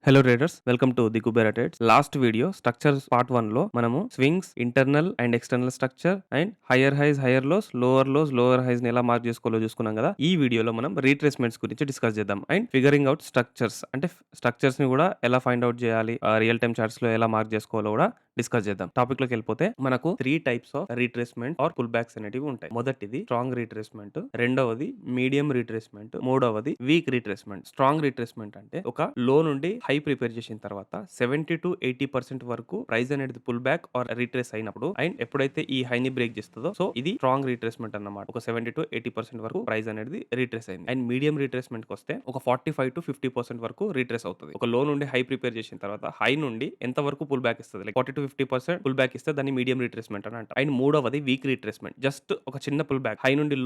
Hello traders, welcome to the Kubera trades. Last video structures part 1 లో మనము swings, internal and external structure and higher highs, higher lows, lower highs ని ఎలా mark చేసుకోవాలో చూసుకున్నాం కదా. ఈ వీడియోలో మనం రీట్రేస్మెంట్స్ గురించి డిస్కస్ చేద్దాం అండ్ ఫిగరింగ్ అవుట్ స్ట్రక్చర్స్ అంటే స్ట్రక్చర్స్ ని కూడా ఎలా ఫైండ్ అవుట్ చేయాలి, రియల్ టైమ్ చార్ట్స్ లో ఎలా మార్క్ చేసుకోవాలో కూడా డిస్కస్ చేద్దాం. టాపిక్ లోకి వెళ్ళిపోతే మనకు 3 types of retracement or pull backs అనేటివి ఉంటాయి. మొదటిది స్ట్రాంగ్ రీట్రేస్మెంట్, రెండవది మీడియం రీట్రేస్మెంట్, మూడవది వీక్ రీట్రేస్మెంట్. స్ట్రాంగ్ రీట్రేస్మెంట్ అంటే ఒక లో నుండి హై ప్రిపేర్ చేసిన తర్వాత 70-80% వరకు ప్రైస్ అనేది పుల్ బ్యాక్ ఆర్ రీట్రేస్ అయినప్పుడు అండ్ ఎప్పుడైతే ఈ హైని బ్రేక్ చేస్తుందో సో ఇది స్ట్రాంగ్ రీట్రేస్మెంట్ అన్నమాట. ఒక 70-80% వరకు ప్రైస్ అనేది రీట్రేస్ అయింది. అండ్ మీడియం రీట్రేస్మెంట్ కి వస్తే ఒక 45-50% వరకు రీట్రేస్ అవుతుంది. ఒక లో నుండి హై ప్రిపేర్ చేసిన తర్వాత హై నుండి ఎంత వరకు పుల్ బ్యాక్ ఇస్తుంది, లైక్ 40-50% పుల్ బ్యాక్ ఇస్తే దాన్ని మీడియం రీట్రేస్మెంట్ అని అంటాం. అండ్ మూడవది వీక్ రీట్రేస్మెంట్. జస్ట్ ఒక చిన్న పుల్ బ్యాక్ హై నుండి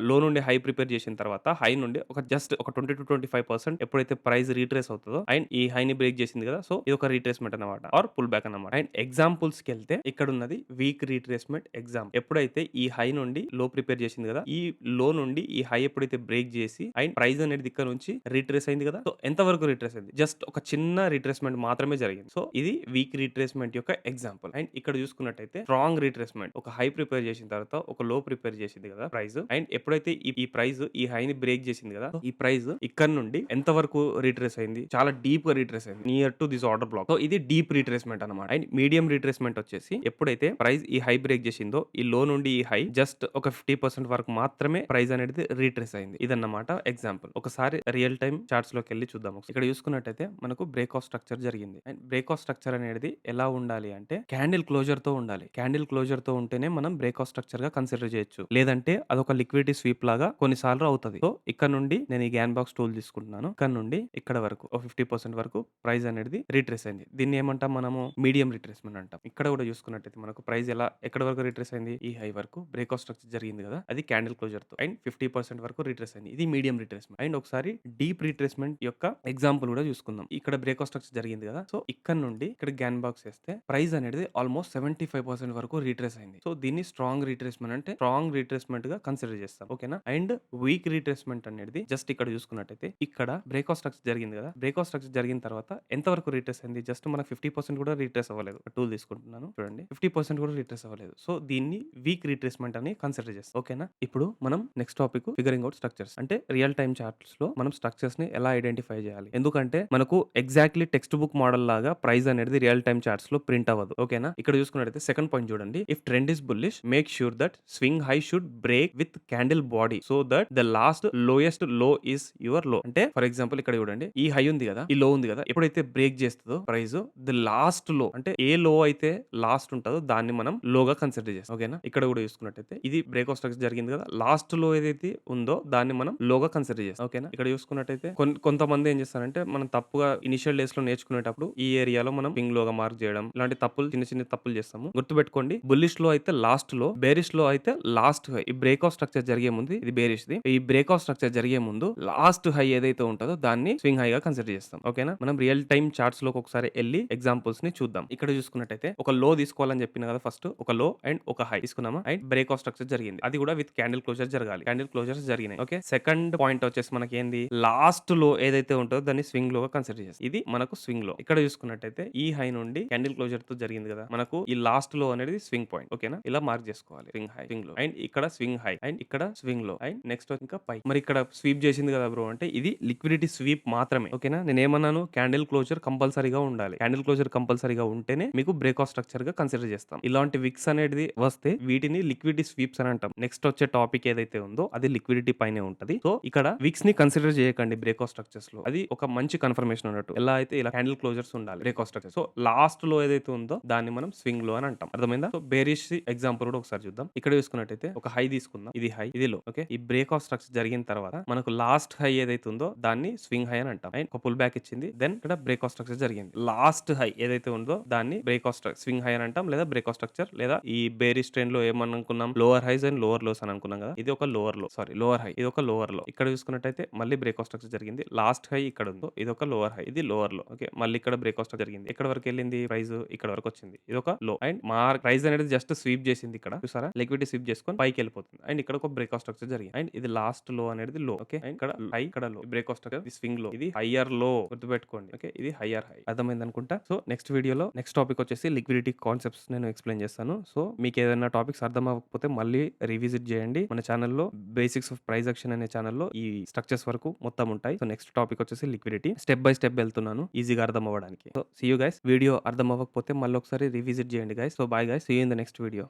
లో నుండి హై ప్రిపేర్ చేసిన తర్వాత హై నుండి ఒక జస్ట్ ఒక 20-25% ఎప్పుడైతే ప్రైస్ రీట్రేస్ అవుతుందో అండ్ ఈ హైని బ్రేక్ చేసింది కదా, సో ఇది ఒక రీట్రేస్మెంట్ అన్నమాట ఆర్ పుల్ బ్యాక్ అన్నమాట. అండ్ ఎగ్జాంపుల్స్ కి వెళ్తే ఇక్కడ ఉన్నది వీక్ రీట్రేస్మెంట్ ఎగ్జాంపుల్. ఎప్పుడైతే ఈ హై నుండి లో ప్రిపేర్ చేసింది కదా, ఈ లో నుండి ఈ హై ఎప్పుడైతే బ్రేక్ చేసి అండ్ ప్రైస్ అనేది ఇక్కడ నుంచి రీట్రేస్ అయింది కదా, సో ఎంత వరకు రీట్రేస్ అయింది, జస్ట్ ఒక చిన్న రీట్రేస్మెంట్ మాత్రమే జరిగింది. సో ఇది వీక్ రీట్రేస్మెంట్ యొక్క ఎగ్జాంపుల్. అండ్ ఇక్కడ చూసుకున్నట్టయితే స్ట్రాంగ్ రీట్రేస్మెంట్, ఒక హై ప్రిపేర్ చేసిన తర్వాత ఒక లో ప్రిపేర్ చేసింది కదా ప్రైస్ అండ్ ఎప్పుడైతే ఈ ప్రైస్ ఈ హైని బ్రేక్ చేసింది కదా, ఈ ప్రైస్ ఇక్కడ నుండి ఎంత వరకు రీట్రేస్ అయింది, చాలా డీప్ గా రీట్రేస్ అయింది near to this order black. So ఇది డీప్ రీట్రేస్మెంట్ అన్నమాట. అండ్ మీడియం రీట్రేస్మెంట్ వచ్చేసి ఎప్పుడైతే ప్రైస్ ఈ హై బ్రేక్ చేసిందో ఈ లో నుండి ఈ హై జస్ట్ ఒక 50% వరకు మాత్రమే ప్రైస్ అనేది రీట్రేస్ అయింది. ఇదన్నమాట ఎగ్జాంపుల్. ఒకసారి రియల్ టైమ్ చార్ట్స్ లోకి వెళ్ళి చూద్దాం. ఇక్కడ చూసుకున్నట్టయితే మనకు బ్రేక్ ఆఫ్ స్ట్రక్చర్ జరిగింది. అండ్ బ్రేక్ ఆఫ్ స్ట్రక్చర్ అనేది ఎలా ఉండాలి అంటే క్యాండిల్ క్లోజర్ తో ఉండాలి. క్యాండిల్ క్లోజర్ తో ఉంటేనే మనం బ్రేక్ ఆఫ్ స్ట్రక్చర్ గా కన్సిడర్ చేయొచ్చు. లేదంటే అదొక లిక్విడిటీ స్వీప్ లాగా కొన్నిసార్లు అవుతుంది. సో ఇక్కడ నుండి నేను ఈ గ్యాన్ బాక్స్ టూల్ తీసుకుంటున్నాను. ఇక్కడ నుండి ఇక్కడ వరకు 50% వరకు ప్రైస్ అనేది రీట్రేస్ అయింది. దీన్ని ఏమంటాం మనము, మీడియం రీట్రేస్మెంట్ అంటాం. ఇక్కడ కూడా చూసుకున్నట్టయితే మనకు ప్రైస్ ఎలా ఎక్కడ వరకు రీట్రేస్ అయింది, ఈ హై వరకు బ్రేక్ ఆఫ్ స్ట్రక్చర్ జరిగింది కదా, అది క్యాండిల్ క్లోజర్ తో అండ్ 50% వరకు రీట్రేస్ అయింది. ఇది మీడియం రీట్రేస్మెంట్. అండ్ ఒకసారి డీప్ రీట్రేస్మెంట్ యొక్క ఎగ్జాంపుల్ కూడా చూసుకుందాం. ఇక్కడ బ్రేక్ ఆఫ్ స్ట్రక్చర్ జరిగింది కదా, సో ఇక్కడ నుండి ఇక్కడ గ్యాన్ బాక్స్ వేస్తే ప్రైస్ అనేది ఆల్మోస్ట్ 75% వరకు రీట్రేస్ అయింది. సో దీన్ని స్ట్రాంగ్ రీట్రేస్మెంట్ అంటే స్ట్రాంగ్ రీట్రేస్మెంట్ గా కన్సిడర్ చేస్తాం. ఓకేనా. అండ్ వీక్ రీట్రేస్మెంట్ అనేది జస్ట్ ఇక్కడ చూసుకున్నట్టయితే ఇక్కడ బ్రేక్ ఆఫ్ స్ట్రక్చర్ జరిగింది కదా, బ్రేక్ ఆఫ్ స్ట్రక్చర్ జరిగిన తర్వాత ఎంత వరకు రీట్రేస్ అయింది, జస్ట్ మనకు 50% కూడా రీట్రేస్ అవ్వలేదు. టూల్ తీసుకుంటున్నాను చూడండి, 50% కూడా రీట్రేస్ అవ్వలేదు. సో దీన్ని వీక్ రీట్రేస్మెంట్ అని కన్సిడర్ చేస్తాం. ఓకేనా. ఇప్పుడు మనం next topic figuring out structures అంటే రియల్ టైమ్ చార్ట్స్ లో మనం స్ట్రక్చర్స్ ని ఎలా ఐడెంటిఫై చేయాలి. ఎందుకంటే మనకు ఎగ్జాక్ట్లీ టెక్స్ట్ బుక్ మోడల్ లాగా ప్రైస్ అనేది రియల్ టైమ్ చార్ట్స్ లో ప్రింట్ అవ్వదు. ఓకేనా. ఇక్కడ చూసుకున్నట్టయితే సెకండ్ పాయింట్ చూడండి, if trend is bullish make sure that swing high should break with candle body so that the last lowest లో ఇస్ యువర్ లో. అంటే ఫర్ ఎగ్జాంపుల్ ఇక్కడ చూడండి, ఈ హై ఉంది కదా, ఈ లో ఉంది కదా, ఎప్పుడైతే బ్రేక్ చేస్తుందో ప్రైస్ ది లాస్ట్ లో అంటే ఏ లో అయితే లాస్ట్ ఉంటుందో దాన్ని మనం లోగా కన్సిడర్ చేస్తాం. ఓకేనా. ఇక్కడ కూడా చూసుకున్నట్టయితే ఇది బ్రేక్ ఆఫ్ స్ట్రక్చర్ జరిగింది కదా, లాస్ట్ లో ఏదైతే ఉందో దాన్ని మనం లోగా కన్సిడర్ చేస్తాం. ఓకేనా. ఇక్కడ చూసుకున్నట్టయితే కొంతమంది ఏం చేస్తారంటే మనం తప్పుగా ఇనిషియల్ డేస్ లో నేర్చుకునేటప్పుడు ఈ ఏరియాలో మనం పింగ్ లోగా మార్క్ చేయడం ఇలాంటి తప్పులు చిన్న చిన్న తప్పులు చేస్తాము. గుర్తుపెట్టుకోండి, బుల్లిష్ లో అయితే లాస్ట్ లో, బేరిష్ లో అయితే లాస్ట్ హై. ఈ బ్రేక్ ఆఫ్ స్ట్రక్చర్ జరిగే ముందు ఇది బేరిష్ ది, ఈ బ్రేక్ ఆఫ్ స్ట్రక్చర్ జరిగే ముందు లాస్ట్ హై ఏదైతే ఉంటుందో దాన్ని స్వింగ్ హై గా కన్సిడర్ చేస్తాం. ఓకేనా. మనం రియల్ టైమ్ చార్ట్స్ లోకి ఒకసారి వెళ్ళి ఎగ్జాంపుల్స్ ని చూద్దాం. ఇక్కడ చూసుకున్నట్టయితే ఒక లో తీసుకోవాలని చెప్పిన కదా, ఫస్ట్ ఒక లో అండ్ ఒక హై తీసుకున్నామా అండ్ బ్రేక్ ఆఫ్ స్ట్రక్చర్ జరిగింది, అది కూడా విత్ క్యాండిల్ క్లోజర్ జరగాలి. క్యాండిల్ క్లోజర్స్ జరిగినాయి. ఓకే. సెకండ్ పాయింట్ వచ్చేసి మనకి ఏంది, లాస్ట్ లో ఏదైతే ఉంటుందో దాన్ని స్వింగ్ లో కన్సిడర్ చేస్తాం. ఇది మనకు స్వింగ్ లో. ఇక్కడ చూసుకున్నట్టయితే ఈ హై నుండి క్యాండిల్ క్లోజర్ తో జరిగింది కదా, మనకు ఈ లాస్ట్ లో అనేది స్వింగ్ పాయింట్. ఓకేనా. ఇలా మార్క్ చేసుకోవాలి. స్వింగ్ హై, స్వింగ్ లో అండ్ ఇక్కడ స్వింగ్ హై అండ్ ఇక్కడ స్వింగ్ లో అండ్ నెక్స్ట్ ఇంకా పై. మరి ఇక్కడ స్వీప్ చేసింది కదా బ్రో అంటే ఇది లిక్విడిటీ స్వీప్ మాత్రమే. ఓకేనా. నేను ఏమన్నాను, క్యాండిల్ క్లోజర్ కంపల్సరీగా ఉండాలి. క్యాండిల్ క్లోజర్ కంపల్సరీగా ఉంటేనే మీకు బ్రేక్ ఆఫ్ స్ట్రక్చర్ గా కన్సిడర్ చేస్తాం. ఇలాంటి విక్స్ అనేది వస్తే వీటిని లిక్విడిటీ స్వీప్స్ అని అంటాం. నెక్స్ట్ వచ్చే టాపిక్ ఏదైతే ఉందో అది లిక్విడిటీ పైనే ఉంటది. సో ఇక్కడ విక్స్ ని కన్సిడర్ చేయకండి బ్రేక్ ఆఫ్ స్ట్రక్చర్స్ లో. అది ఒక మంచి కన్ఫర్మేషన్ అన్నట్టు. ఎలా అయితే ఇలా క్యాండిల్ క్లోజర్స్ ఉండాలి break of structure. So last లో ఏదైతే ఉందో దాన్ని మనం స్వింగ్ లో అని అంటాం. అర్థమైందా. సో బేరిష్ ఎగ్జాంపుల్ కూడా ఒకసారి చూద్దాం. ఇక్కడ చూసుకున్నట్టయితే ఒక హై తీసుకుందాం, ఇది హై ఇది లో. ఓకే. ఈ బ్రేక్ ఆఫ్ స్ట్రక్చర్ జరిగిన తర్వాత మనకు లాస్ట్ హై ఏదైతే ఉందో దాన్ని స్వింగ్ హై అని అంటాం. అండ్ ఒక పుల్ బ్యాక్ ఇచ్చింది, దెన్ ఇక్కడ బ్రేక్ ఆఫ్ స్ట్రక్చర్ జరిగింది. లాస్ట్ హై ఏదైతే ఉందో దాన్ని బ్రేక్ ఆఫ్ స్వింగ్ హై అని అంటాం, లేదా బ్రేక్ ఆఫ్ స్ట్రక్చర్, లేదా ఈ బేరిష్ ట్రెండ్ లో ఏమనుకున్నాం, lower highs and lower lows అని అనుకున్నాం కదా, ఇది ఒక లోవర్ లో, సారీ లోవర్ హై, ఇది ఒక లోవర్ లో. ఇక్కడ చూసుకున్నట్టయితే మళ్ళీ బ్రేక్ ఆఫ్ స్ట్రక్చర్ జరిగింది, లాస్ట్ హై ఇక్కడ ఉందో ఇది ఒక లోవర్ హై, ఇది లోవర్ లో. ఓకే. మళ్ళీ ఇక్కడ బ్రేక్ ఆఫ్ స్ట్రక్చర్ జరిగింది, ఎక్కడ వరకు వెళ్ళింది ప్రైస్ ఇక్కడ వరకు వచ్చింది. ఇది ఒక లో అండ్ మా ప్రైస్ అనేది జస్ట్ స్వీప్ చేసింది ఇక్కడ చూసారా, లిక్విడిటీ స్వీప్ చేసుకొని పైకి వెళ్ళిపోతుంది అండ్ ఇక్కడ ఒక బ్రేక్ ఆఫ్ స్ట్రక్చర్ జరిగింది అండ్ ఇది లాస్ట్ లో అనేది లో. ఓకే, అండ్ ఇక్కడ హై, ఇక్కడ లో, బ్రేక్ ఆఫ్ స్ట్రక్చర్, ఇది స్వింగ్ లో, ఇది హయ్యర్ లో గుర్తుపెట్టుకోండి. ఓకే, ఇది హయ్యర్ హై. అర్థమైంది అనుకుంటా. సో నెక్స్ట్ వీడియోలో నెక్స్ట్ టాపిక్ వచ్చేసి లిక్విడిటీ కాన్సెప్ట్స్ నేను ఎక్స్ప్లెయిన్ చేస్తాను. సో మీకు ఏదైనా టాపిక్స్ అర్థం అవ్వకపోతే మళ్ళీ రివిజిట్ చేయండి. మన ఛానల్లో బేసిక్స్ ఆఫ్ ప్రైస్ యాక్షన్ అనే ఛానల్లో ఈ స్ట్రక్చర్స్ వరకు మొత్తం ఉంటాయి. సో నెక్స్ట్ టాపిక్ వచ్చేసి లిక్విడిటీ. స్టెప్ బై స్టెప్ వెళ్తున్నాను ఈజీగా అర్థం అవ్వడానికి. So see you guys. Video అర్థం అవ్వకపోతే మళ్ళీ ఒకసారి రివిజిట్ చేయండి guys. So bye guys, see you in the next video.